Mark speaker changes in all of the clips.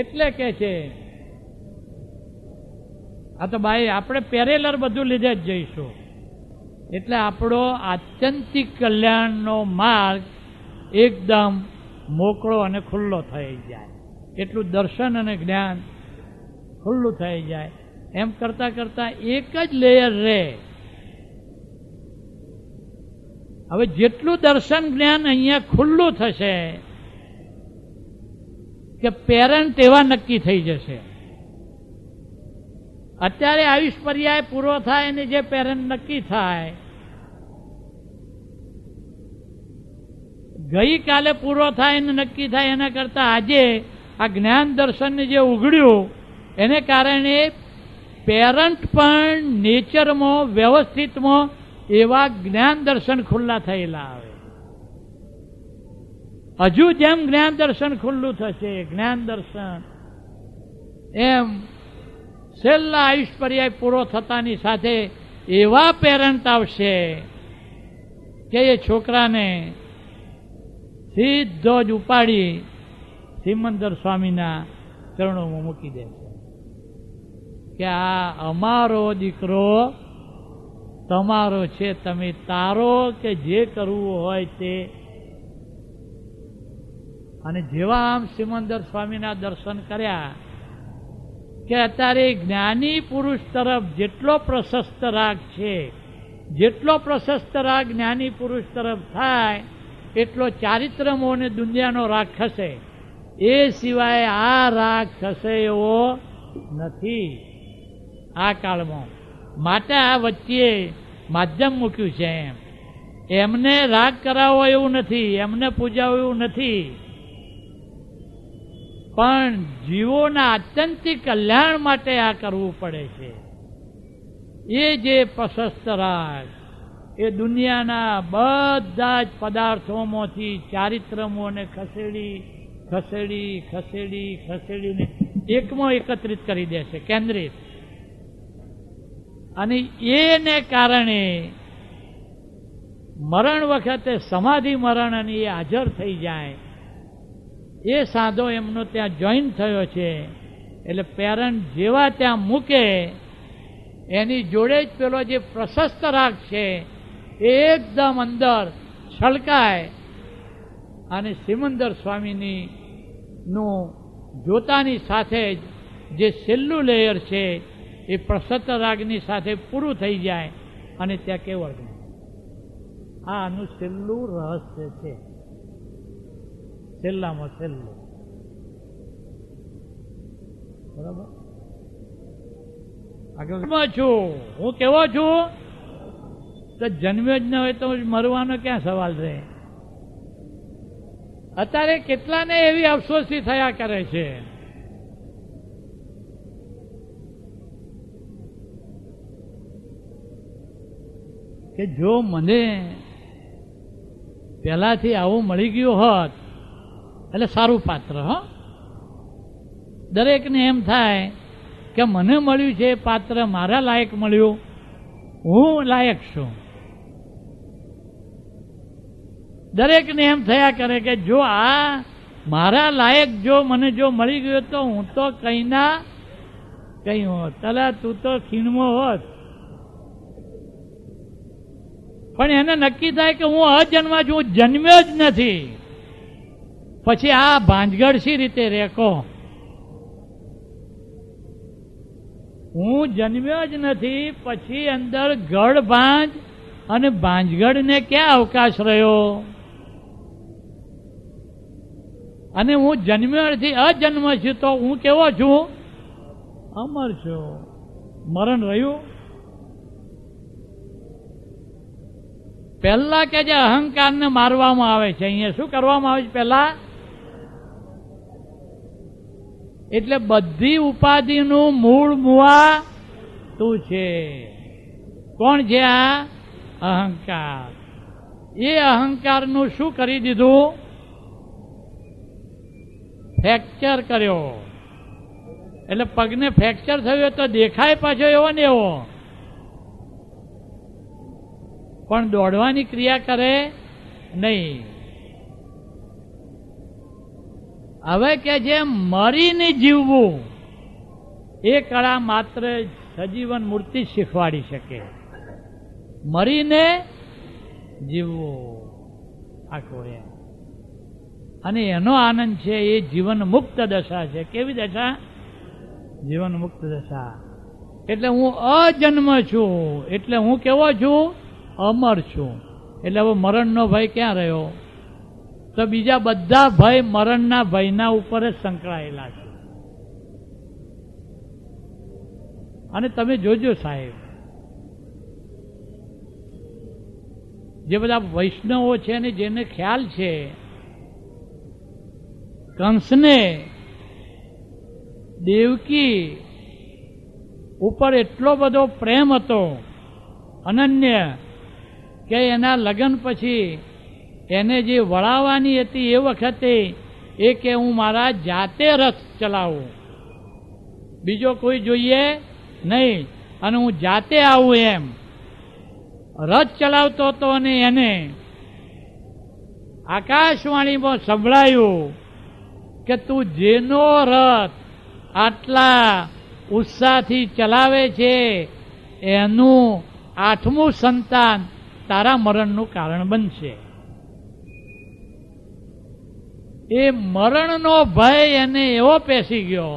Speaker 1: એટલે કે છે આ તો ભાઈ આપણે પેરેલર બધું લીધે જ જઈશું. એટલે આપણો આત્યંતિક કલ્યાણનો માર્ગ એકદમ મોકળો અને ખુલ્લો થઈ જાય. એટલું દર્શન અને જ્ઞાન ખુલ્લું થઈ જાય. એમ કરતાં કરતાં એક જ લેયર રહે. હવે જેટલું દર્શન જ્ઞાન અહીંયા ખુલ્લું થશે કે પેરેન્ટ એવા નક્કી થઈ જશે. અત્યારે આયુષ પર્યાય પૂરો થાય અને જે પેરેન્ટ નક્કી થાય, ગઈકાલે પૂરો થાય અને નક્કી થાય એના કરતાં આજે આ જ્ઞાન દર્શનને જે ઉઘડ્યું એને કારણે પેરન્ટ પણ નેચરમાં વ્યવસ્થિતમાં એવા જ્ઞાન દર્શન ખુલ્લા થયેલા આવે. હજુ જેમ જ્ઞાન દર્શન ખુલ્લું થશે, જ્ઞાન દર્શન એમ છેલ્લા આયુષ પર્યાય પૂરો થતાની સાથે એવા પેરન્ટ આવશે કે એ છોકરાને સીધો જ ઉપાડી સિમંદર સ્વામીના ચરણોમાં મૂકી દેશે કે આ અમારો દીકરો તમારો છે, તમે તારો કે જે કરવું હોય તે. અને જેવા આમ સિમંદર સ્વામીના દર્શન કર્યા કે અત્યારે જ્ઞાની પુરુષ તરફ જેટલો પ્રશસ્ત રાગ છે, જેટલો પ્રશસ્ત રાગ જ્ઞાની પુરુષ તરફ થાય એટલો ચારિત્રમો અને દુનિયાનો રાગ ખસે. એ સિવાય આ રાગ ખસે એવો નથી આ કાળમાં. માટે આ વચ્ચે માધ્યમ મૂક્યું છે. એમને રાગ કરાવો એવું નથી, એમને પૂજાવો એવું નથી, પણ જીવોના આત્યંતિક કલ્યાણ માટે આ કરવું પડે છે. એ જે પ્રશસ્ત રાગ એ દુનિયાના બધા જ પદાર્થોમાંથી ચારિત્રમોને ખસેડી ખસેડી ખસેડી ખસેડીને એકમાં એકત્રિત કરી દેશે, કેન્દ્રિત. અને એને કારણે મરણ વખતે સમાધિ મરણ અને એ હાજર થઈ જાય. એ સાધો એમનો ત્યાં જોઈન થયો છે. એટલે પેરન્ટ જેવા ત્યાં મૂકે એની જોડે જ પેલો જે પ્રશસ્ત રાગ છે એ એકદમ અંદર છલકાય અને સિમંદર સ્વામીની નું જોતાની સાથે જ જે છેલ્લું લેયર છે એ પ્રશસ્ત રાગની સાથે પૂરું થઈ જાય અને ત્યાં કેવળ જ્ઞાન. આ આનું છેલ્લું રહસ્ય છે, છેલ્લામાં છેલ્લું. બરાબર. આગળ છું હું કેવો છું તો જન્મ્યો જ ન હોય તો મરવાનો ક્યાં સવાલ રહે. અત્યારે કેટલાને એવી અફસોસી થયા કરે છે કે જો મને પહેલાથી આવું મળી ગયું હોત એટલે સારું પાત્ર. દરેકને એમ થાય કે મને મળ્યું છે પાત્ર મારા લાયક મળ્યું, હું લાયક છું. દરેકને એમ થયા કરે કે જો આ મારા લાયક જો મને જો મળી ગયો તો હું તો કઈ ના કઈ હોત, તલા તું તો ખીણમાં હોત. પણ એને નક્કી થાય કે હું અજન્મા છું, હું જન્મ્યો જ નથી. પછી આ ભાંજગડ શી રીતે રેકો? હું જન્મ્યો જ નથી, પછી અંદર ગઢ ભાંજ અને ભાંજગઢને ક્યાં અવકાશ રહ્યો? અને હું જન્મ્યો નથી, અજન્મ છું, તો હું કેવો છું? અમર છું. મરણ રહ્યું? પહેલા કે જે અહંકારને મારવામાં આવે છે, અહીંયા શું કરવામાં આવે છે પહેલા? એટલે બધી ઉપાધિનું મૂળ મુવા તું છે. કોણ છે આ? અહંકાર. એ અહંકારનું શું કરી દીધું? ફ્રેક્ચર કર્યો. એટલે પગને ફ્રેક્ચર થયો તો દેખાય પાછો એવો ને એવો, પણ દોડવાની ક્રિયા કરે નહીં. હવે કે જે મરીને જીવવું એ કળા માત્ર સજીવન મૂર્તિ શીખવાડી શકે. મરીને જીવવું આખું એમ, અને એનો આનંદ છે એ જીવન મુક્ત દશા છે. કેવી દશા? જીવન મુક્ત દશા. એટલે હું અજન્મ છું, એટલે હું કેવો છું? અમર છું. એટલે હવે મરણનો ભય ક્યાં રહ્યો? તો બીજા બધા ભય મરણના ભયના ઉપર જ સંકળાયેલા છે. અને તમે જોજો સાહેબ, જે બધા વૈષ્ણવો છે અને જેને ખ્યાલ છે, કંસને દેવકી ઉપર એટલો બધો પ્રેમ હતો અનન્ય કે એના લગ્ન પછી એને જે વળાવવાની હતી એ વખતે એ કે હું મારા જાતે રથ ચલાવું, બીજો કોઈ જોઈએ નહીં, અને હું જાતે આવું એમ રથ ચલાવતો હતો. અને એને આકાશવાણીમાં સંભળાયું કે તું જેનો રથ આટલા ઉત્સાહથી ચલાવે છે એનું 8મું સંતાન તારા મરણનું કારણ બનશે. એ મરણનો ભય એને એવો પેસી ગયો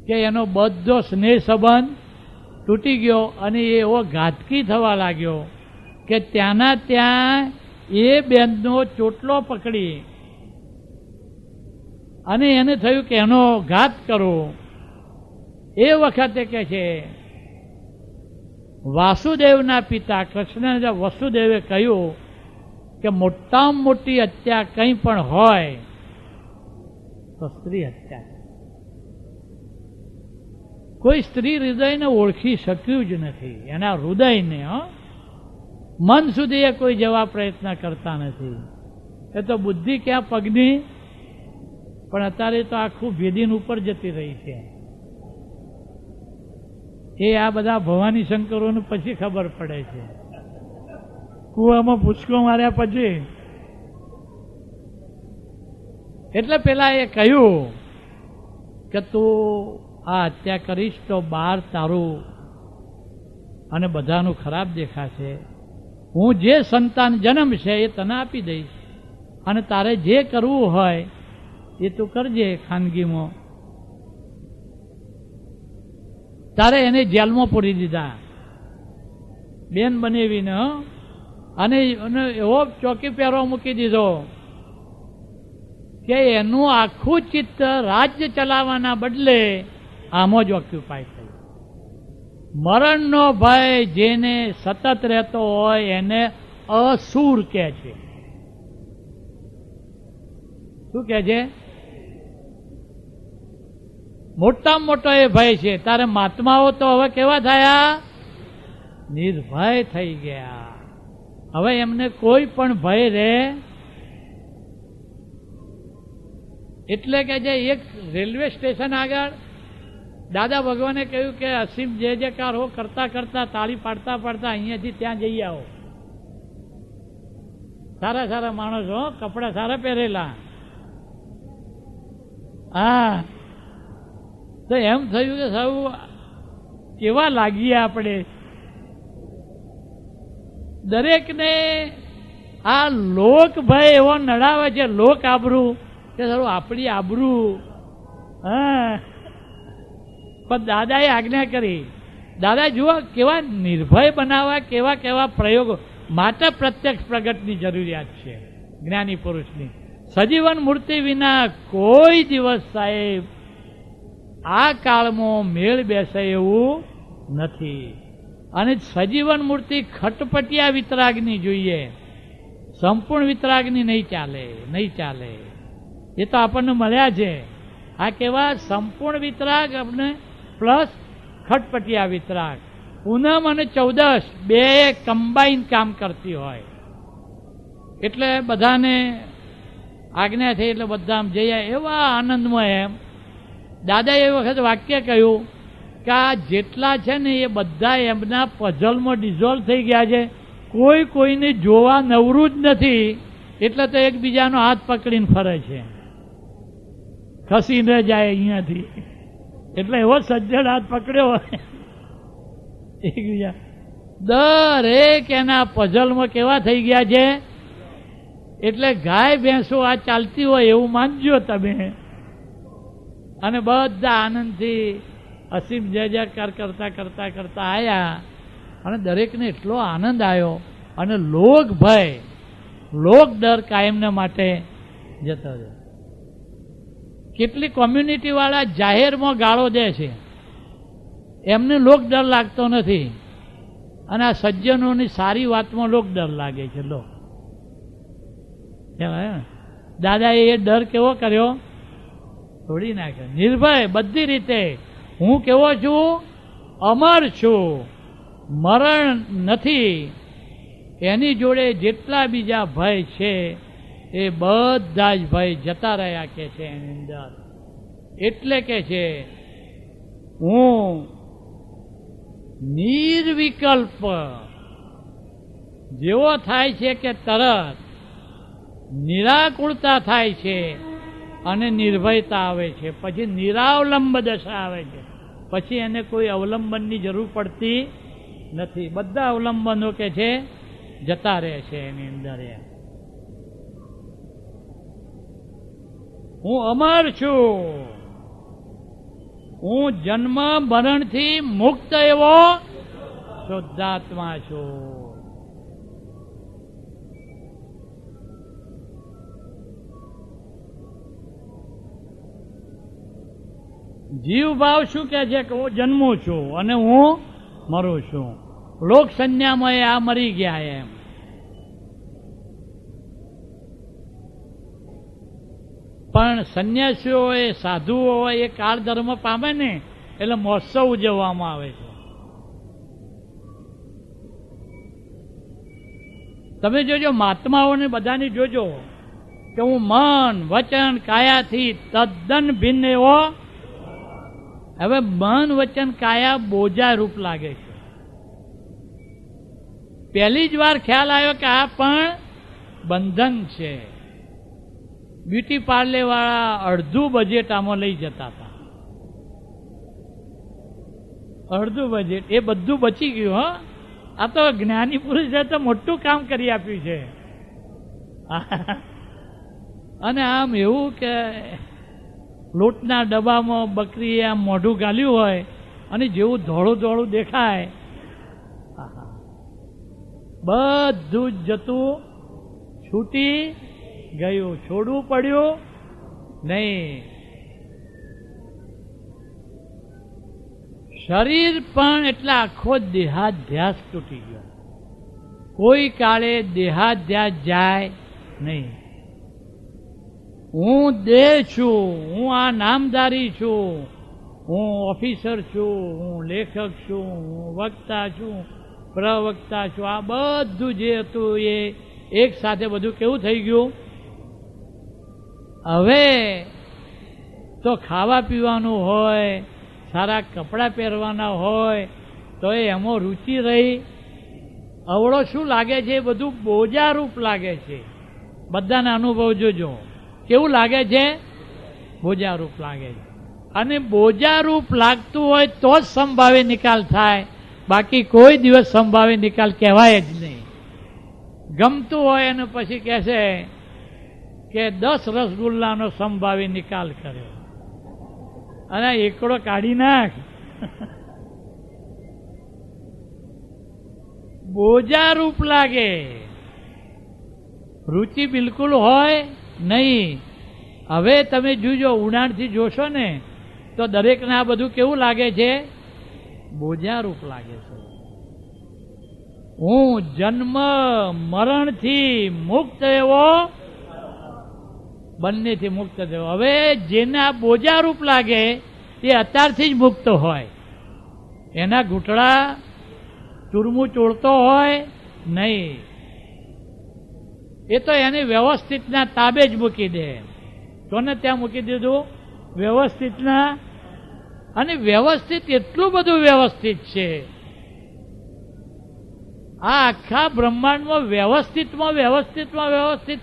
Speaker 1: કે એનો બધો સ્નેહ સંબંધ તૂટી ગયો અને એ એવો ઘાતકી થવા લાગ્યો કે ત્યાંના ત્યાં એ બેનનો ચોટલો પકડી અને એને થયું કે એનો ઘાત કરો. એ વખતે કે છે વાસુદેવના પિતા કૃષ્ણ વસુદેવે કહ્યું કે મોટામાં મોટી હત્યા કંઈ પણ હોય તો સ્ત્રી હત્યા. કોઈ સ્ત્રી હૃદયને ઓળખી શક્યું જ નથી, એના હૃદયને. મન સુધી એ કોઈ જવા પ્રયત્ન કરતા નથી. એ તો બુદ્ધિ ક્યાં પગની, પણ અત્યારે તો આખું ભેદીન ઉપર જતી રહી છે. એ આ બધા ભવાની શંકરોને પછી ખબર પડે છે, કુવામાં પૂછકો માર્યા પછી. એટલે પેલા એ કહ્યું કે તું આ હત્યા કરીશ તો બહાર તારું અને બધાનું ખરાબ દેખાશે. હું જે સંતાન જન્મ છે એ તને આપી દઈશ, અને તારે જે કરવું હોય એ તું કરજે ખાનગીમાં. તારે એને જેલમાં પૂરી દીધા બેન બનાવીને, અને એવો ચોકી પહેરવા મૂકી દીધો કે એનું આખું ચિત્ત રાજ્ય ચલાવવાના બદલે આમાં જ ઓક્યુપાય થયું. મરણનો ભય જેને સતત રહેતો હોય એને અસુર કહે છે. શું કહે છે? મોટામાં મોટો એ ભય છે. તારે મહાત્માઓ તો હવે કેવા થયા? નિર્ભય થઈ ગયા. હવે એમને કોઈ પણ ભય રહે. એટલે કે જે એક રેલવે સ્ટેશન આગળ દાદા ભગવાને કહ્યું કે અસીમ જે જયકાર હો કરતા કરતા તાળી પાડતા પાડતા અહીંયાથી ત્યાં જઈ આવો. સારા સારા માણસો, કપડા સારા પહેરેલા. હા, તો એમ થયું કે સૌ કેવા લાગીએ આપણે. દરેકને આ લોક ભય એવો નડાવે છે, લોક આબરૂ, કે સારું આપણી આબરૂ. હા, પણ દાદાએ આજ્ઞા કરી. દાદા જુઓ કેવા નિર્ભય બનાવવા, કેવા કેવા પ્રયોગો. માટે પ્રત્યક્ષ પ્રગટની જરૂરિયાત છે જ્ઞાની પુરુષની. સજીવન મૂર્તિ વિના કોઈ દિવસ સાહેબ આ કાળમાં મેળ બેસે એવું નથી. અને સજીવન મૂર્તિ ખટપટિયા વિતરાગની જોઈએ, સંપૂર્ણ વિતરાગની નહીં ચાલે, નહીં ચાલે. એ તો આપણને મળ્યા છે. આ કેવા સંપૂર્ણ વિતરાગ આપણે પ્લસ ખટપટિયા વિતરાગ. પૂનમ અને 14 બે કમ્બાઈન કામ કરતી હોય એટલે બધાને આજ્ઞા થઈ એટલે બધા આમ જઈએ એવા આનંદમાં. એમ દાદાએ એ વખત વાક્ય કહ્યું કે આ જેટલા છે ને એ બધા એમના પઝલમાં ડિઝોલ્વ થઈ ગયા છે. કોઈ કોઈને જોવા નવરું જ નથી એટલે તો એકબીજાનો હાથ પકડીને ફરે છે, ખસી ન જાય અહીંયાથી. એટલે એવો સજ્જડ હાથ પકડ્યો હોય એકબીજા. દરેક એના પઝલમાં કેવા થઈ ગયા છે. એટલે ગાય ભેંસો આ ચાલતી હોય એવું માનજો તમે, અને બધા આનંદથી અસીમ જય જયકાર કરતા કરતા કરતા આવ્યા, અને દરેકને એટલો આનંદ આવ્યો. અને લોક ભય, લોક ડર કાયમને માટે જતો રહ્યો. કેટલી કોમ્યુનિટી વાળા જાહેરમાં ગાળો દે છે, એમને લોક ડર લાગતો નથી, અને આ સજ્જનોની સારી વાતમાં લોક ડર લાગે છે. લો દાદાએ એ ડર કેવો કર્યો, તોડી નાખ્યો. નિર્ભય બધી રીતે હું કેવો છું, અમર છું, મરણ નથી. એની જોડે જેટલા બીજા ભય છે એ બધા જ ભય જતા રહ્યા કે છે એની અંદર. એટલે કે છે હું નિર્વિકલ્પ. જેવો થાય છે કે તરત નિરાકુળતા થાય છે અને નિર્ભયતા આવે છે, પછી નિરાવલંબ દશા આવે છે, પછી એને કોઈ અવલંબનની જરૂર પડતી નથી. બધા અવલંબનો કે છે જતા રહે છે એની અંદર. હું અમર છું, હું જન્મ મરણથી મુક્ત એવો શુદ્ધાત્મા છું. જીવ ભાવ શું કહે છે કે હું જન્મું છું અને હું મરું છું. લોક સંજ્ઞામાં આ મરી ગયા એમ. પણ સંન્યાસીઓ એ સાધુઓ એ કાળ ધર્મ પામે ને એટલે મહોત્સવ ઉજવવામાં આવે છે. તમે જોજો મહાત્માઓને બધાની જોજો કે હું મન વચન કાયાથી તદ્દન ભિન્ન એવો. હવે મન વચન કાયા બોજા રૂપ લાગે છે. પહેલી જ વાર ખ્યાલ આવ્યો કે આ પણ બંધન છે. બ્યુટી પાર્લર વાળા અડધું બજેટ આમાં લઈ જતા હતા, અડધું બજેટ એ બધું બચી ગયું. હા, આ તો જ્ઞાની પુરુષે તો મોટું કામ કરી આપ્યું છે. અને આમ એવું કે લોટના ડબ્બામાં બકરીએ આમ મોઢું ગાલ્યું હોય અને જેવું ધોળું ધોળું દેખાય, બધું જ જતું છૂટી ગયું, છોડવું પડ્યું નહીં. શરીર પણ એટલે આખો દેહાધ્યાસ તૂટી ગયો. કોઈ કાળે દેહાધ્યાસ જાય નહીં. હું દેહ છું, હું આ નામધારી છું, હું ઓફિસર છું, હું લેખક છું, હું વક્તા છું, પ્રવક્તા છું. આ બધું જે હતું એ એક સાથે બધું કેવું થઈ ગયું. હવે તો ખાવા પીવાનું હોય, સારા કપડાં પહેરવાના હોય તો એમાં રુચિ રહી. અવળો શું લાગે છે, એ બધું બોજારૂપ લાગે છે. બધાને અનુભવ જોજો કેવું લાગે છે, બોજારૂપ લાગે છે. અને બોજારૂપ લાગતું હોય તો જ સંભાવે નિકાલ થાય, બાકી કોઈ દિવસ સંભાવે નિકાલ કહેવાય જ નહીં. ગમતું હોય અને પછી કહેશે કે 10 રસગુલ્લાનો સંભાવી નિકાલ કર્યો અને એકડો કાઢી નાખ. બોજારૂપ લાગે, રુચિ બિલકુલ હોય નહીં. હવે તમે જોજો, ઉડાણથી જોશો ને તો દરેકને આ બધું કેવું લાગે છે, બોજારૂપ લાગે છે. હું જન્મ મરણથી મુક્ત એવો, બંનેથી મુક્ત થયો. હવે જેને આ બોજારૂપ લાગે એ અત્યારથી જ મુક્ત હોય. એના ઘૂંટડા ચૂરમું ચોળતો હોય નહીં. એ તો એને વ્યવસ્થિતના તાબે જ મૂકી દે. કોને ત્યાં મૂકી દીધું, વ્યવસ્થિતના. અને વ્યવસ્થિત એટલું બધું વ્યવસ્થિત છે, આ આખા બ્રહ્માંડમાં વ્યવસ્થિત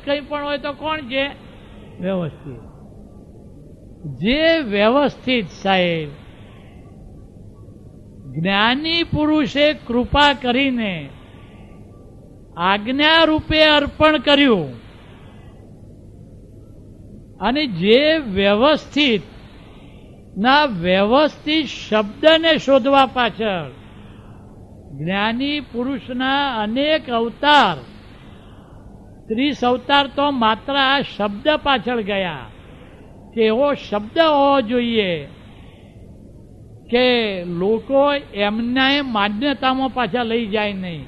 Speaker 1: કંઈ પણ હોય તો કોણ છે? વ્યવસ્થિત. જે વ્યવસ્થિત સાહેબ જ્ઞાની પુરુષે કૃપા કરીને આજ્ઞા રૂપે અર્પણ કર્યું, અને જે વ્યવસ્થિત ના વ્યવસ્થિત શબ્દને શોધવા પાછળ જ્ઞાની પુરુષના અનેક અવતાર, 30 અવતાર તો માત્ર આ શબ્દ પાછળ ગયા કે એવો શબ્દ હોવો જોઈએ કે લોકો એમના માન્યતામાં પાછા લઈ જાય નહીં.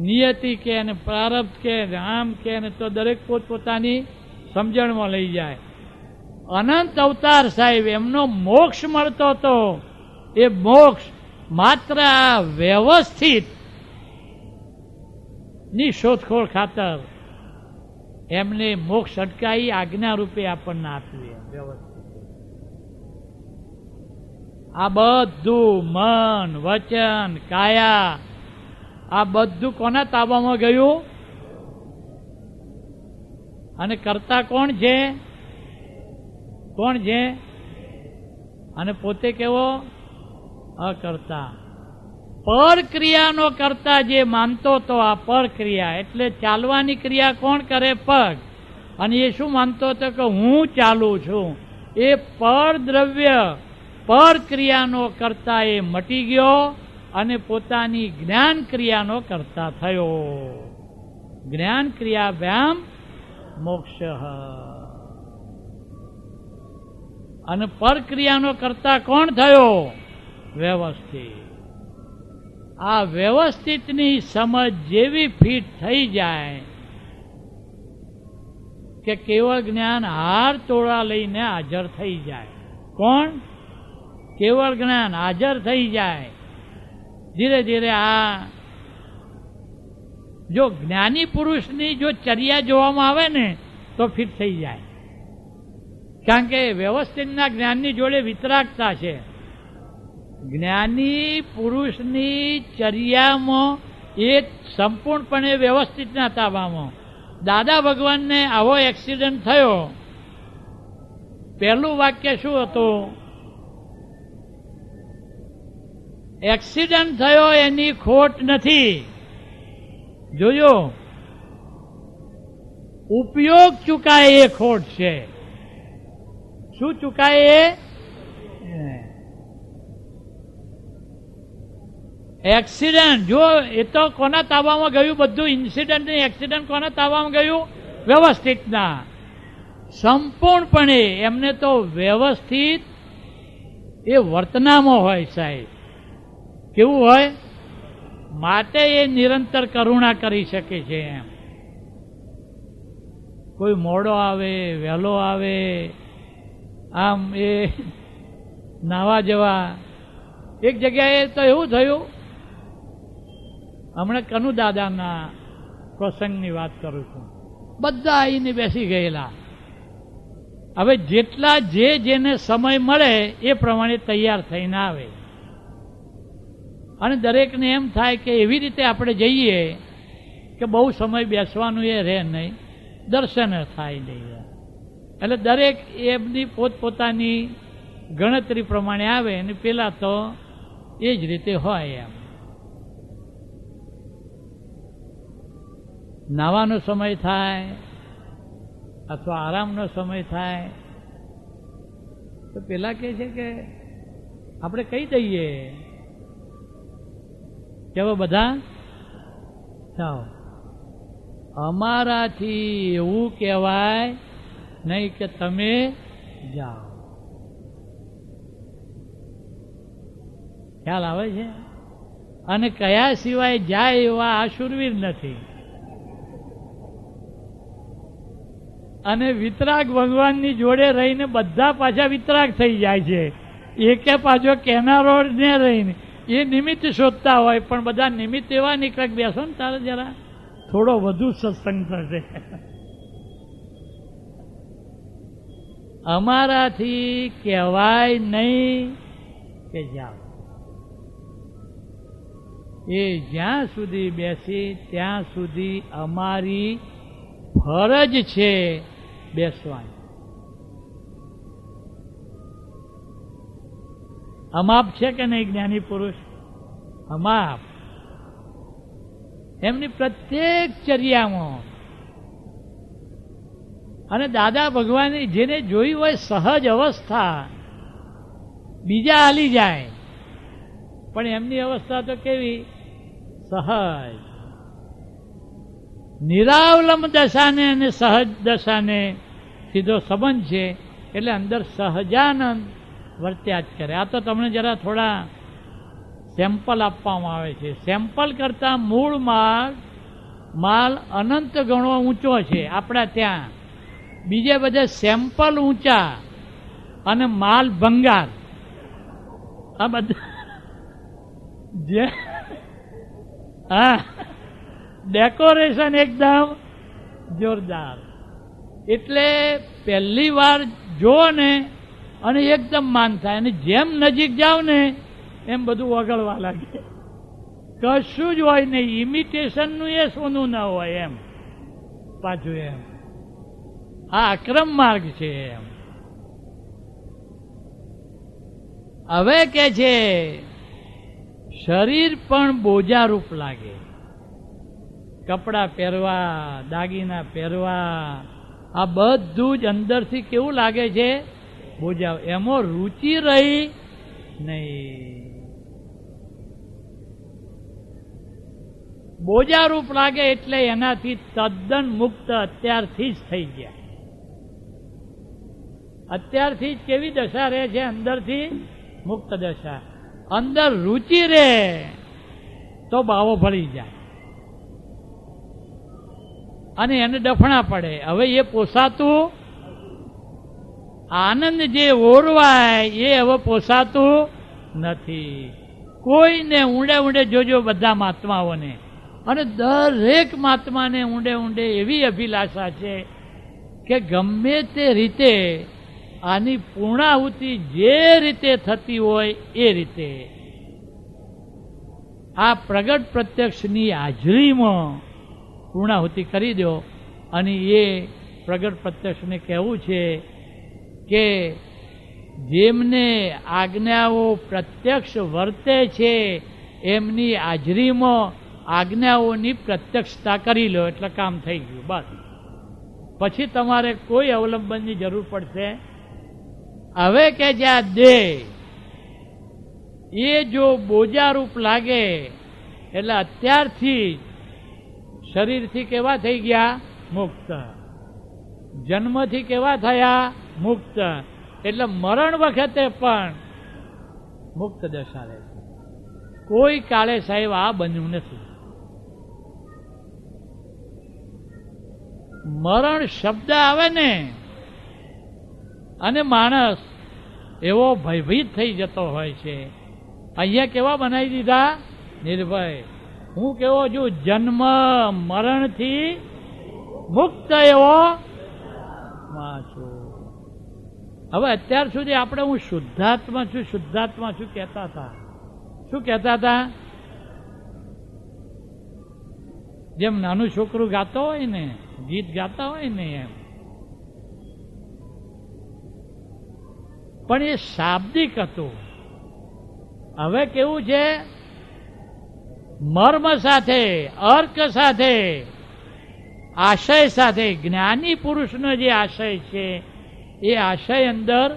Speaker 1: નિયતિ કે અને પ્રારબ્ધ કે આમ કે અને તો દરેક પોતપોતાની સમજણમાં લઈ જાય. અનંત અવતાર સાહેબ એમનો મોક્ષ મળતો હતો. એ મોક્ષ માત્ર આ વ્યવસ્થિત ની શોધખોળ ખાતર એમને મોક્ષ અટકાઈ આજ્ઞા રૂપે આપણને આપી. વ્યવસ્થિત આ બધું મન, વચન, કાયા આ બધું કોના તાબામાં ગયું? અને કરતા કોણ છે? કોણ છે? અને પોતે કેવો? અકર્તા. પરક્રિયાનો કરતા જે માનતો તો આ પરક્રિયા એટલે ચાલવાની ક્રિયા કોણ કરે? પગ. અને એ શું માનતો હતો કે હું ચાલું છું. એ પરદ્રવ્ય પરક્રિયાનો કરતા એ મટી ગયો અને પોતાની જ્ઞાન ક્રિયાનો કરતા થયો. જ્ઞાન ક્રિયા વ્યામ મોક્ષ. અને પરક્રિયાનો કરતા કોણ થયો? વ્યવસ્થિત. આ વ્યવસ્થિતની સમજ જેવી ફિટ થઈ જાય કે કેવળ જ્ઞાન હાર તોડા લઈને હાજર થઈ જાય. કોણ? કેવળ જ્ઞાન હાજર થઈ જાય. ધીરે ધીરે આ જો જ્ઞાની પુરુષની જો ચર્યા જોવામાં આવે ને તો ફિટ થઈ જાય. કારણ કે વ્યવસ્થિતના જ્ઞાનની જોડે વિતરાગતા છે. જ્ઞાની પુરુષની ચર્યામાં એ સંપૂર્ણપણે વ્યવસ્થિતના તાબામાં. દાદા ભગવાનને આવો એક્સિડન્ટ થયો, પહેલું વાક્ય શું હતું? એક્સિડન્ટ થયો એની ખોટ નથી. જોયો? ઉપયોગ ચૂકાય એ ખોટ છે. શું ચૂકાય? એક્સિડન્ટ. જો એ તો કોના તાબામાં ગયું? બધું ઇન્સિડન્ટ ને એક્સિડન્ટ કોના તાબામાં ગયું? વ્યવસ્થિતના. સંપૂર્ણપણે એમને તો વ્યવસ્થિત એ વર્તનામાં હોય સાહેબ. કેવું હોય? માટે એ નિરંતર કરુણા કરી શકે છે. એમ કોઈ મોડો આવે, વહેલો આવે, આમ એ નાવા જવા. એક જગ્યાએ તો એવું થયું, હમણાં કનુ દાદાના પ્રસંગની વાત કરું છું. બધા આવીને બેસી ગયેલા. હવે જેટલા જેને સમય મળે એ પ્રમાણે તૈયાર થઈને આવે. અને દરેકને એમ થાય કે એવી રીતે આપણે જઈએ કે બહુ સમય બેસવાનું એ રહે નહીં, દર્શન થાય નહીં. એટલે દરેક એમની પોતપોતાની ગણતરી પ્રમાણે આવે અને પેલા તો એ જ રીતે હોય. એમ નાવાનો સમય થાય અથવા આરામનો સમય થાય તો પેલા કહે છે કે આપણે કહી દઈએ કે હવે બધા જાઓ. અમારાથી એવું કહેવાય નહીં કે તમે જાઓ. ખ્યાલ આવે છે? અને કયા સિવાય જાય એવા આ શૂરવીર નથી. અને વિતરાગ ભગવાનની જોડે રહીને બધા પાછા વિતરાગ થઈ જાય છે. એકે પાછો કેનારો ને રહીને એ નિમિત્ત શોધતા હોય, પણ બધા નિમિત્ત એવા નીકળે બેસો ને તારે જરા થોડો વધુ સત્સંગ થશે. અમારાથી કહેવાય નહીં કે જાઓ. એ જ્યાં સુધી બેસી ત્યાં સુધી અમારી ફરજ છે બેસવાની. અમાપ છે કે નહીં જ્ઞાની પુરુષ? અમાપ. એમની પ્રત્યેક ચર્યામાં. અને દાદા ભગવાનની જેને જોઈ હોય સહજ અવસ્થા, બીજા હાલી જાય, પણ એમની અવસ્થા તો કેવી? સહજ. નિરાવલંબ દશાને અને સહજ દશાને સીધો સંબંધ છે, એટલે અંદર સહજાનંદ વર્ત્યા જ કરે. આ તો તમને જરા થોડા સેમ્પલ આપવામાં આવે છે. સેમ્પલ કરતાં મૂળ માલ અનંત ગણો ઊંચો છે આપણા ત્યાં. બીજે બધે સેમ્પલ ઊંચા અને માલ ભંગાર. આ બધા જે હા, ડેકોરેશન એકદમ જોરદાર. એટલે પહેલી વાર જો ને અને એકદમ માન થાય, અને જેમ નજીક જાવ ને એમ બધું વગળવા લાગે. કશું જ હોય નહીં, ઇમિટેશનનું એ સોનું ના હોય એમ. પાછું એમ આ અક્રમ માર્ગ છે એમ. હવે કે છે શરીર પણ બોજારૂપ લાગે. કપડાં પહેરવા, દાગીના પહેરવા, આ બધું જ અંદરથી કેવું લાગે છે? બોજા. એમાં રુચિ રહી નહીં. બોજારૂપ લાગે એટલે એનાથી તદ્દન મુક્ત અત્યારથી જ થઈ ગયા. અત્યારથી જ કેવી દશા રહે છે? અંદરથી મુક્ત દશા. અંદર રુચિ રહે તો બાવો ભળી જાય અને એને ડફણા પડે. હવે એ પોસાતું, આનંદ જે ઓરવાય એ હવે પોસાતું નથી. કોઈને ઊંડે ઊંડે જોજો બધા મહાત્માઓને, અને દરેક મહાત્માને ઊંડે ઊંડે એવી અભિલાષા છે કે ગમે તે રીતે આની પૂર્ણાહુતિ જે રીતે થતી હોય એ રીતે આ પ્રગટ પ્રત્યક્ષની હાજરીમાં પૂર્ણાહુતિ કરી દો. અને એ પ્રગટ પ્રત્યક્ષને કહેવું છે કે જેમને આજ્ઞાઓ પ્રત્યક્ષ વર્તે છે એમની હાજરીમાં આજ્ઞાઓની પ્રત્યક્ષતા કરી લો એટલે કામ થઈ ગયું. બસ પછી તમારે કોઈ અવલંબનની જરૂર પડશે. હવે કે જે આ દેહ એ જો બોજારૂપ લાગે એટલે અત્યારથી શરીરથી કેવા થઈ ગયા? મુક્ત. જન્મથી કેવા થયા? મુક્ત. એટલે મરણ વખતે પણ મુક્ત દશા રહે છે. કોઈ કાળે સાહેબ આ બન્યું નથી. મરણ શબ્દ આવે ને અને માણસ એવો ભયભીત થઈ જતો હોય છે. અહીંયા કેવા બનાવી દીધા? નિર્ભય. હું કેવો છું? જન્મ મરણથી મુક્ત એવો છું. હવે અત્યાર સુધી આપણે હું શુદ્ધાત્મા છું, શુદ્ધાત્મા છું કહેતા હતા. શું કહેતા હતા? જેમ નાનું છોકરું ગાતો હોય ને, ગીત ગાતા હોય ને એમ. પણ એ શાબ્દિક હતું. હવે કેવું છે? મર્મ સાથે, અર્ક સાથે, આશય સાથે. જ્ઞાની પુરુષનો જે આશય છે એ આશય અંદર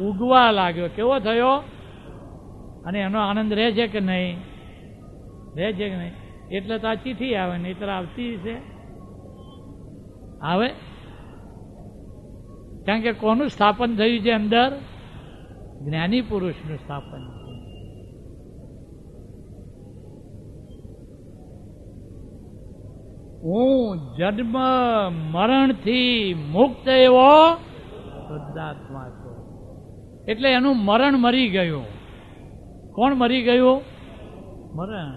Speaker 1: ઉગવા લાગ્યો. કેવો થયો? અને એનો આનંદ રહે છે કે નહીં? રહે છે કે નહીં? એટલે તો આ ચિઠ્ઠી આવે ને એટલે આવતી છે. આવે કારણ કે કોનું સ્થાપન થયું છે અંદર? જ્ઞાની પુરુષનું સ્થાપન છે. હું જન્મ મરણથી મુક્ત એવો શુદ્ધાત્મા છું. એટલે એનું મરણ મરી ગયું. કોણ મરી ગયું? મરણ.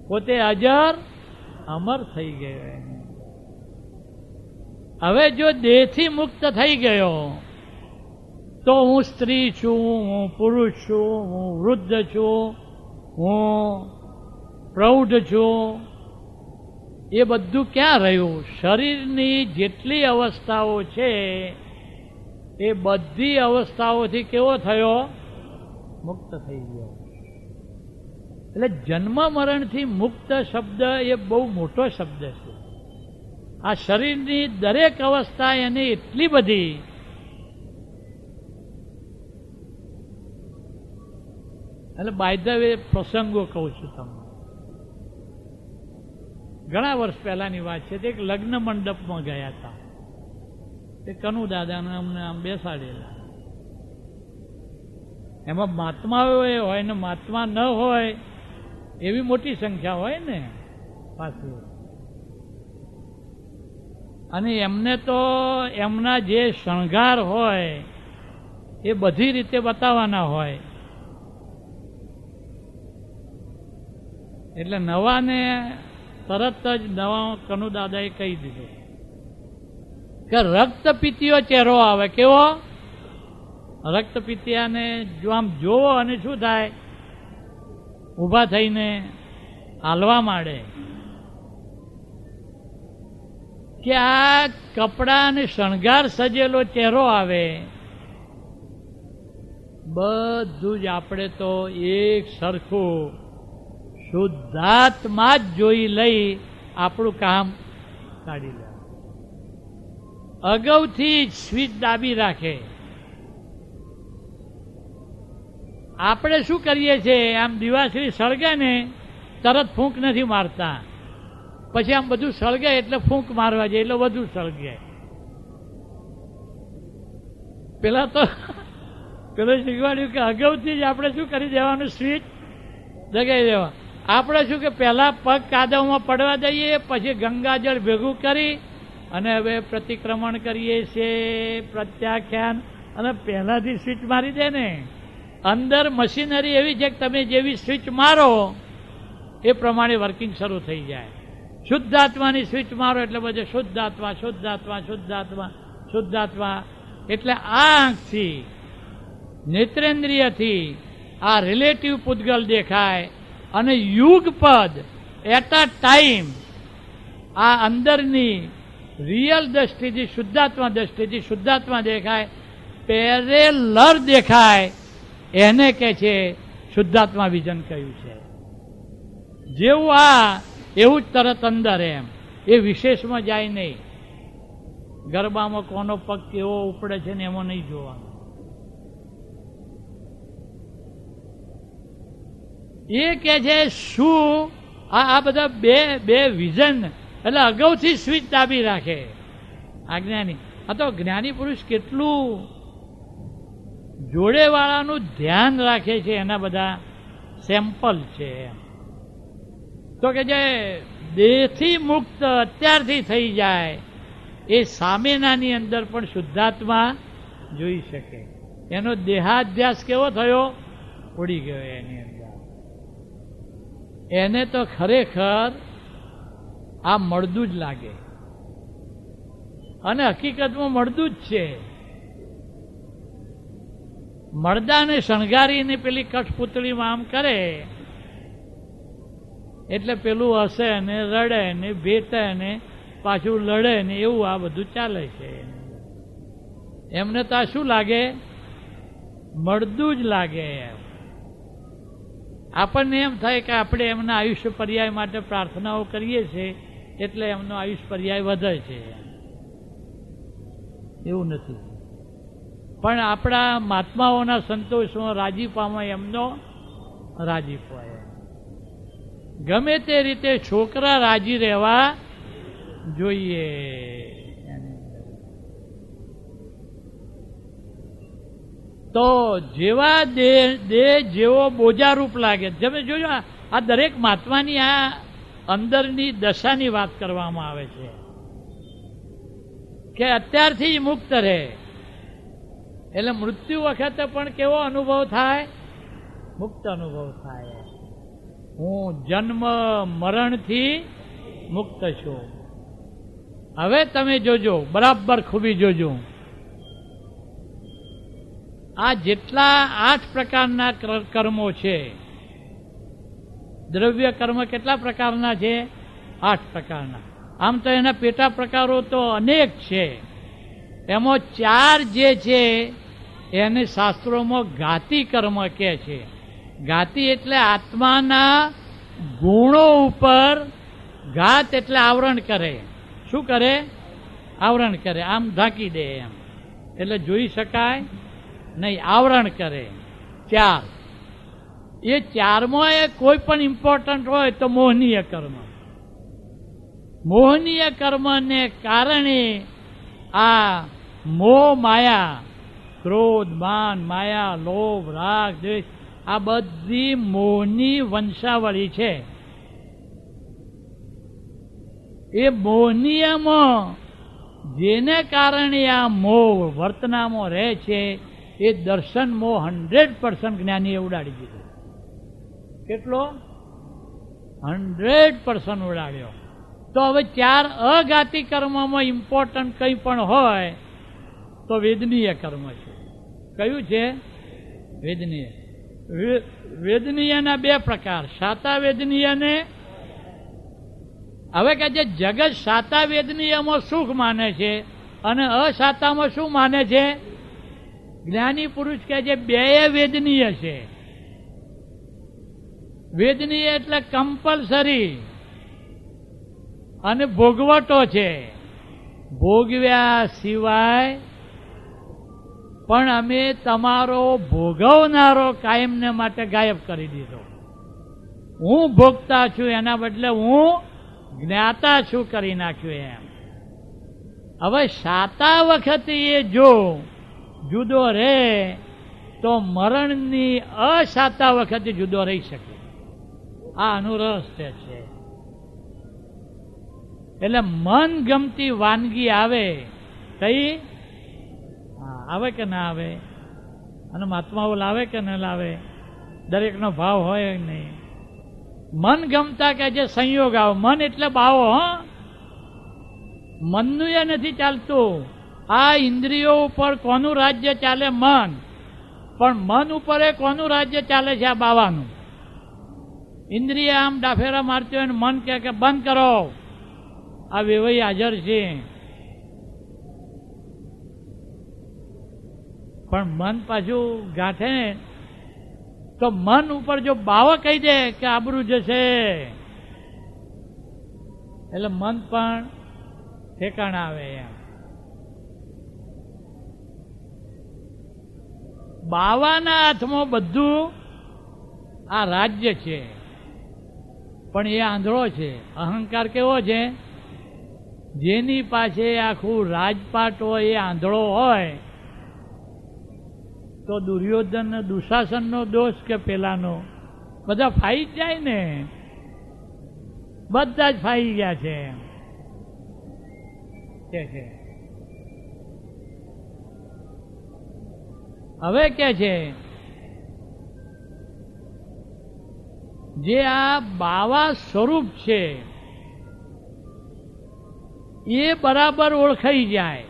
Speaker 1: પોતે અજર અમર થઈ ગયો. હવે જો દેહથી મુક્ત થઈ ગયો તો હું સ્ત્રી છું, હું પુરુષ છું, હું વૃદ્ધ છું, હું પ્રૌઢ છું, એ બધું ક્યાં રહ્યું? શરીરની જેટલી અવસ્થાઓ છે એ બધી અવસ્થાઓથી કેવો થયો? મુક્ત થઈ ગયો. એટલે જન્મ મરણથી મુક્ત શબ્દ એ બહુ મોટો શબ્દ છે. આ શરીરની દરેક અવસ્થા એની એટલી બધી એટલે બાય ધ વે પ્રસંગો કહું છું તમને. ઘણા વર્ષ પહેલાની વાત છે. તે એક લગ્ન મંડપમાં ગયા હતા. તે કનુ દાદાને અમને આમ બેસાડેલા. એમાં મહાત્માઓ હોય ને મહાત્મા ન હોય એવી મોટી સંખ્યા હોય ને પાછું. અને એમને તો એમના જે શણગાર હોય એ બધી રીતે બતાવવાના હોય. એટલે નવાને તરત જ નવા કનુ દાદાએ કહી દીધું કે રક્તપિત્તીઓ ચહેરો આવે. કેવો? રક્તપિત્તિયાને જો આમ જોવો અને શું થાય? ઊભા થઈને હાલવા માંડે. કે આ કપડા અને શણગાર સજેલો ચહેરો આવે. બધું જ આપણે તો એક સરખું શુદ્ધાત્મા જ જોઈ લઈ આપણું કામ કાઢી લે. અગાઉથી જ સ્વિચ દાબી રાખે. આપણે શું કરીએ છીએ? આમ દિવાસળી સળગે ને તરત ફૂંક નથી મારતા. પછી આમ બધું સળગે એટલે ફૂંક મારવા જાય એટલે બધું સળગે. પેલા તો પેલું શીખવાડ્યું કે અગાઉથી જ આપણે શું કરી દેવાનું? સ્વિચ દગાઈ દેવા. આપણે શું કે પહેલા પગ કાદવમાં પડવા દઈએ, પછી ગંગાજળ ભેગું કરી અને હવે પ્રતિક્રમણ કરીએ છીએ, પ્રત્યાખ્યાન. અને પહેલાથી સ્વિચ મારી દે ને. અંદર મશીનરી એવી છે કે તમે જેવી સ્વિચ મારો એ પ્રમાણે વર્કિંગ શરૂ થઈ જાય. શુદ્ધાત્માની સ્વિચ મારો એટલે બધે શુદ્ધાત્મા શુદ્ધાત્મા શુદ્ધાત્મા શુદ્ધાત્મા. એટલે આ આંખથી નેત્રેન્દ્રિયથી આ રિલેટિવ પૂતગલ દેખાય અને યુગપદ એટ અ ટાઈમ આ અંદરની રિયલ દ્રષ્ટિથી શુદ્ધાત્મા દ્રષ્ટિથી શુદ્ધાત્મા દેખાય. પેરેલર દેખાય એને કે છે શુદ્ધાત્મા વિઝન કહ્યું છે. જેવું આ એવું જ તરત અંદર એમ. એ વિશેષમાં જાય નહીં. ગરબામાં કોનો પગ કેવો ઉપડે છે ને એમાં નહીં જોવાનું. એ કે છે શું આ બધા બે વિઝન એટલે અગાઉથી સ્વિચ દાબી રાખે આજ્ઞાની. આ તો જ્ઞાની પુરુષ કેટલું જોડેવાળાનું ધ્યાન રાખે છે એના બધા સેમ્પલ છે. તો કે જે દેહથી મુક્ત અત્યારથી થઈ જાય એ સામેનાની અંદર પણ શુદ્ધાત્મા જોઈ શકે. એનો દેહાધ્યાસ કેવો થયો? ઉડી ગયો એની અંદર. એને તો ખરેખર આ મળદું જ લાગે. અને હકીકતમાં મળદું જ છે. મળદાને શણગારીને પેલી કઠપુતળીમાં આમ કરે એટલે પેલું હસે ને રડે ને ભેટે ને પાછું લડે ને એવું આ બધું ચાલે છે. એમને તો આ શું લાગે? મળદું જ લાગે. આપણને એમ થાય કે આપણે એમના આયુષ્ય પર્યાય માટે પ્રાર્થનાઓ કરીએ છીએ એટલે એમનો આયુષ્ય પર્યાય વધે છે. એવું નથી. પણ આપણા મહાત્માઓના સંતોષમાં રાજીપામાં એમનો રાજીપો. ગમે તે રીતે છોકરા રાજી રહેવા જોઈએ. તો જેવા દેહ જેવો બોજારૂપ લાગે. તમે જોજો આ દરેક મહાત્માની આ અંદરની દશાની વાત કરવામાં આવે છે કે અત્યારથી જ મુક્ત રહે. એટલે મૃત્યુ વખતે પણ કેવો અનુભવ થાય? મુક્ત અનુભવ થાય. હું જન્મ મરણથી મુક્ત છું. હવે તમે જોજો, બરાબર ખૂબી જોજો. આ જેટલા 8 પ્રકારના કર્મો છે દ્રવ્ય કર્મ કેટલા પ્રકારના છે? 8 પ્રકારના. આમ તો એના પેટા પ્રકારો તો અનેક છે. એમાં 4 જે છે એને શાસ્ત્રોમાં ઘાતી કર્મ કહે છે. ઘાતી એટલે આત્માના ગુણો ઉપર, ઘાત એટલે આવરણ કરે. શું કરે? આવરણ કરે. આમ ઢાંકી દે એમ, એટલે જોઈ શકાય નહીં, આવરણ કરે. 4. એ 4માં એ કોઈ પણ ઇમ્પોર્ટન્ટ હોય તો મોહનીય કર્મ. મોહનીય કર્મને કારણે આ મોહ માયા, ક્રોધ, માન, માયા, લોભ, રાગ, દ્વેષ, આ બધી મોહની વંશાવળી છે. એ મોહનીયમાં જેને કારણે આ મોહ વર્તનામાં રહે છે એ દર્શન મોહ 100% જ્ઞાનીએ ઉડાડી દીધો. કેટલો? 100% ઉડાડ્યો. તો હવે 4 અઘાતી કર્મમાં ઇમ્પોર્ટન્ટ કંઈ પણ હોય તો વેદનીય કર્મ છે. કયું છે? વેદનીય. વેદનીયના 2 પ્રકાર, શાતા વેદનીય ને. હવે કે જે જગત શાતા વેદનીયમાં સુખ માને છે અને અશાતામાં શું માને છે? જ્ઞાની પુરુષ કે જે 2 વેદનીય છે. વેદનીય એટલે કમ્પલસરી અને ભોગવટો છે. ભોગવ્યા સિવાય પણ અમે તમારો ભોગવનારો કાયમને માટે ગાયબ કરી દીધો. હું ભોગતા છું એના બદલે હું જ્ઞાતા છું કરી નાખ્યું એમ. હવે શાતા વખતે એ જો જુદો રહે તો મરણની અશાતા વખતે જુદો રહી શકે. આ અનુરહસ્ય છે. એટલે મન ગમતી વાનગી આવે કઈ આવે કે ના આવે, અને મહાત્માઓ લાવે કે ન લાવે, દરેકનો ભાવ હોય નહીં. મન ગમતા કે જે સંયોગ આવે, મન એટલે બાવો. મનનું એ નથી ચાલતું. આ ઇન્દ્રિયો ઉપર કોનું રાજ્ય ચાલે? મન. પણ મન ઉપર એ કોનું રાજ્ય ચાલે છે? આ બાવાનું. ઇન્દ્રિય આમ ડાફેરા મારતી હોય ને મન કે બંધ કરો. આ વેવાઈ હાજર છે, પણ મન પાછું ગાંઠે ને તો મન ઉપર જો બાવો કહી દે કે આબરૂ જશે, એટલે મન પણ ઠેકાણે આવે એમ. બાવાના હાથમાં બધું આ રાજ્ય છે, પણ એ આંધળો છે. અહંકાર કેવો છે? જેની પાસે આખું રાજપાટ હોય એ આંધળો હોય તો દુર્યોધન દુશાસનનો દોષ કે પેલાનો? બધા ફાઈ જ જાય ને. બધા જ ફાઈ ગયા છે. હવે કે છે જે આ બાવા સ્વરૂપ છે એ બરાબર ઓળખાઈ જાય.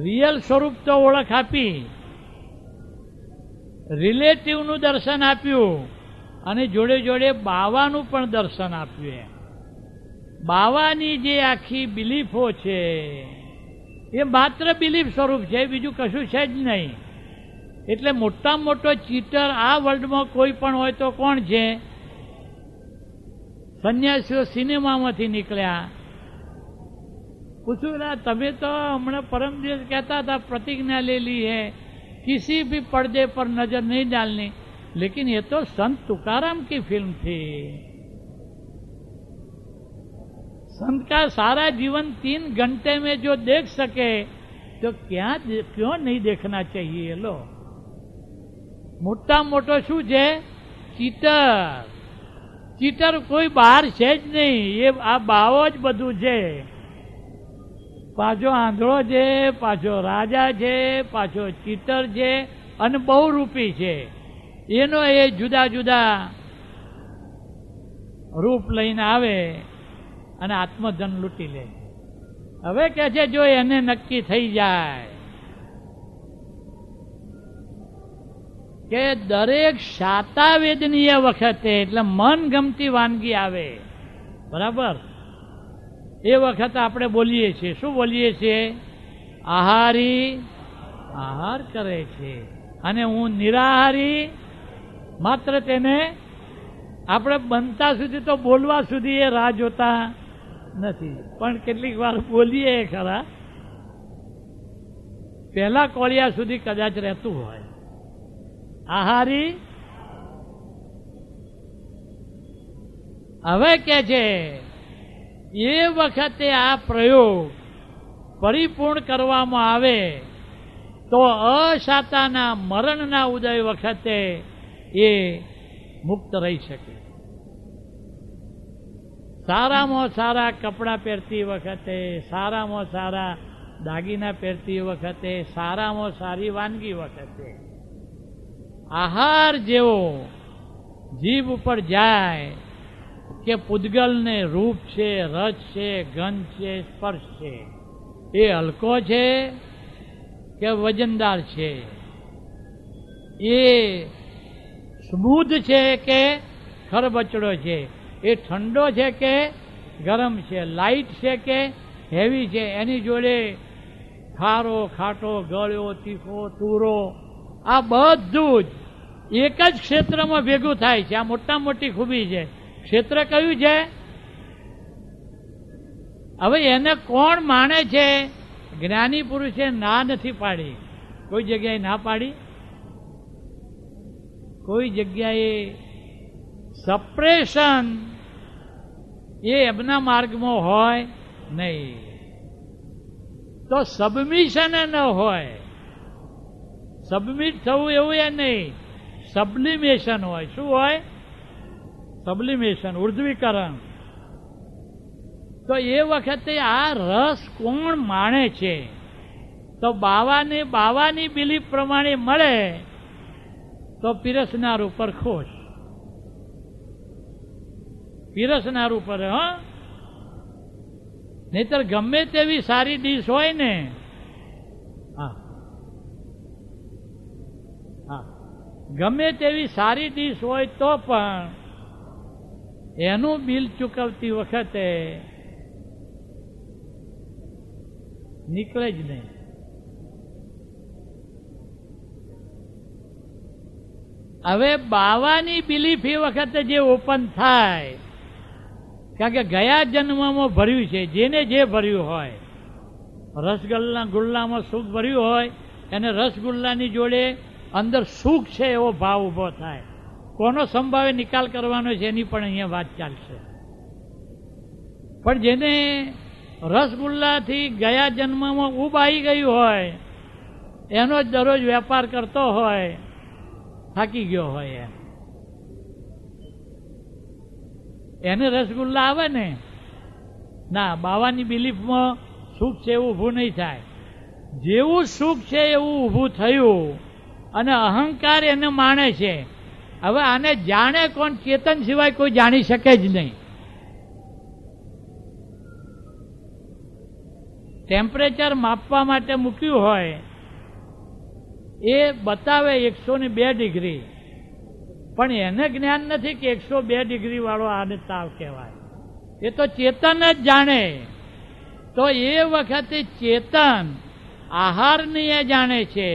Speaker 1: રિયલ સ્વરૂપ તો ઓળખ આપી, રિલેટિવનું દર્શન આપ્યું અને જોડે જોડે બાવાનું પણ દર્શન આપ્યું. બાવાની જે આખી બિલીફો છે એ માત્ર બિલીફ સ્વરૂપ છે, બીજું કશું છે જ નહીં. એટલે મોટામાં મોટો ચીટર આ વર્લ્ડમાં કોઈ પણ હોય તો કોણ છે? સંન્યાસીઓ સિનેમામાંથી નીકળ્યા. પૂછું ના, તમે તો હમણાં પરમ દિવસ કહેતા હતા प्रतिज्ञा ले ली है किसी भी पर्दे पर नजर नहीं डालनी, लेकिन ये तो संत तुकाराम की फिल्म थी. संत का सारा जीवन 3 घंटे में जो देख सके तो क्यों नहीं देखना चाहिए? लो, મોટા મોટો શું છે? ચીટર. ચીટર કોઈ બહાર છે જ નહીં, એ આ બાવો જ બધું છે. પાછો આંધળો છે, પાછો રાજા છે, પાછો ચીટર છે અને બહુરૂપી છે. એનો એ જુદા જુદા રૂપ લઈને આવે અને આત્મધન લૂંટી લે. હવે કે છે જો એને નક્કી થઈ જાય કે દરેક શાતાવેદનીય વખતે, એટલે મન ગમતી વાનગી આવે, બરાબર, એ વખતે આપણે બોલીએ છીએ, શું બોલીએ છીએ? આહારી આહાર કરે છે, અને હું નિરાહારી, માત્ર તેને આપણે બનતા સુધી તો બોલવા સુધી એ રાહ જોતા નથી, પણ કેટલીક વાર બોલીએ ખરા, પહેલા કોળિયા સુધી કદાચ રહેતું હોય. આહારી હવે કે છે એ વખતે આ પ્રયોગ પરિપૂર્ણ કરવામાં આવે તો અશાતાના મરણના ઉદય વખતે એ મુક્ત રહી શકે. સારામાં સારા કપડાં પહેરતી વખતે, સારામાં સારા દાગીના પહેરતી વખતે, સારામાં સારી વાનગી વખતે આહાર જેવો જીભ ઉપર જાય કે પૂદગલને રૂપ છે, રસ છે, ગંધ છે, સ્પર્શ છે, એ હલકો છે કે વજનદાર છે, એ સ્મૂધ છે કે ખરબચડો છે, એ ઠંડો છે કે ગરમ છે, લાઇટ છે કે હેવી છે, એની જોડે ખારો, ખાટો, ગળ્યો, તીખો, તુરો, આ બધું જ એક જ ક્ષેત્રમાં ભેગું થાય છે. આ મોટા મોટી ખૂબી છે. ક્ષેત્ર કયું છે? હવે એને કોણ માને છે? જ્ઞાની પુરુષે ના નથી પાડી, કોઈ જગ્યાએ ના પાડી, કોઈ જગ્યાએ સપ્રેશન એ એમના માર્ગમાં હોય નહીં, તો સબમિશન ન હોય. સબમિટ થવું એવું એ નહીં, સબ્લિમેશન હોય. શું હોય? સબ્લિમેશન, ઉર્ધ્વીકરણ. તો એ વખતે આ રસ કોણ માણે છે? તો બાવાની બિલીફ પ્રમાણે મળે તો પીરસનાર ઉપર ખુશ, પીરસનાર ઉપર. હા, નહીતર ગમે તેવી સારી ડીશ હોય ને, હા હા, ગમે તેવી સારી ડીશ હોય તો પણ એનું બિલ ચૂકવતી વખતે નીકળે જ નહીં. હવે બાવાની બિલીફ એ વખતે જે ઓપન થાય, કારણ કે ગયા જન્મમાં ભર્યું છે, જેને જે ભર્યું હોય, ગુલ્લામાં સુખ ભર્યું હોય, એને રસગુલ્લાની જોડે અંદર સુખ છે એવો ભાવ ઊભો થાય. કોનો સંભાવે નિકાલ કરવાનો છે એની પણ અહીંયા વાત ચાલશે. પણ જેને રસગુલ્લાથી ગયા જન્મમાં ઊબ આવી ગયું હોય, એનો જ દરરોજ વેપાર કરતો હોય, થાકી ગયો હોય, એને રસગુલ્લા આવે ને, ના, બાવાની બિલીફમાં સુખ છે એવું ઊભું નહીં થાય. જેવું સુખ છે એવું ઊભું થયું અને અહંકાર એને માણે છે. હવે આને જાણે કોણ? ચેતન સિવાય કોઈ જાણી શકે જ નહીં. ટેમ્પરેચર માપવા માટે મૂક્યું હોય, એ બતાવે 102 ડિગ્રી, પણ એને જ્ઞાન નથી કે 102 ડિગ્રી વાળો આને તાવ કહેવાય. એ તો ચેતન જ જાણે. તો એ વખતે ચેતન આહારને એ જાણે છે,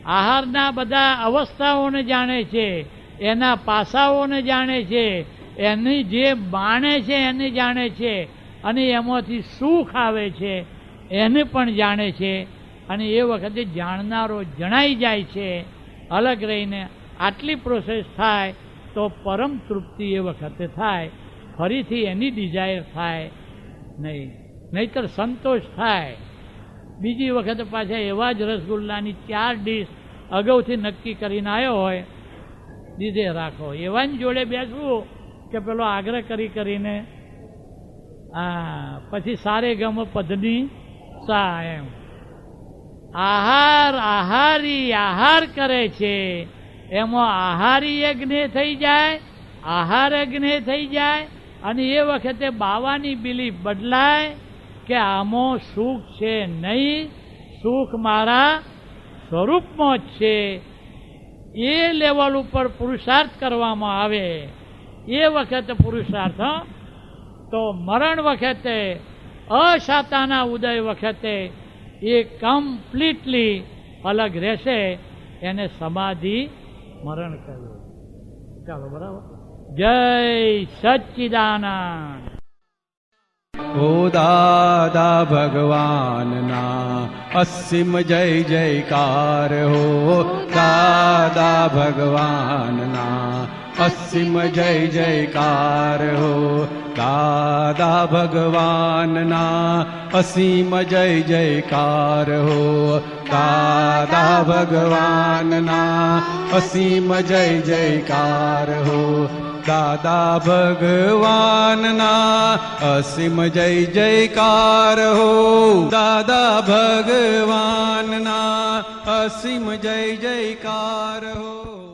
Speaker 1: આહારના બધા અવસ્થાઓને જાણે છે, એના પાસાઓને જાણે છે, એની જે બાણે છે એને જાણે છે, અને એમાંથી સુખ આવે છે એને પણ જાણે છે. અને એ વખતે જાણનારો જણાઈ જાય છે. અલગ રહીને આટલી પ્રોસેસ થાય તો પરમ તૃપ્તિ એ વખતે થાય, ફરીથી એની ડિઝાયર થાય નહીં. નહીતર સંતોષ થાય. બીજી વખતે પાછા એવા જ રસગુલ્લાની 4 ડીશ અગાઉથી નક્કી કરીને આવ્યો હોય, દીધે રાખો. એવાની જોડે બેસવું કે પેલો આગ્રહ કરીને પછી સારે ગમ પદની સા એમ. આહારી આહાર કરે છે, એમાં આહારી યજ્ઞ થઈ જાય, આહાર યજ્ઞ થઈ જાય, અને એ વખતે બાવાની બિલીફ બદલાય કે આમાં સુખ છે નહીં, સુખ મારા સ્વરૂપમાં જ છે. એ લેવલ ઉપર પુરુષાર્થ કરવામાં આવે એ વખતે પુરુષાર્થ, તો મરણ વખતે અશાતાના ઉદય વખતે એ કમ્પ્લીટલી અલગ રહેશે. એને સમાધિ મરણ કહ્યું. ચાલો બરાબર. જય સચ્ચિદાનંદ.
Speaker 2: ઓ દાદા ભગવાનના અસીમ જય જયકાર હો. દાદા ભગવાનના અસીમ જય જયકાર હો. દાદા ભગવાનના અસીમ જય જયકાર હો. દાદા ભગવાનના અસીમ જય જયકાર હો. દાદા ભગવાનના અસીમ જય જયકાર હો. દાદા ભગવાનના અસીમ જય જયકાર હો.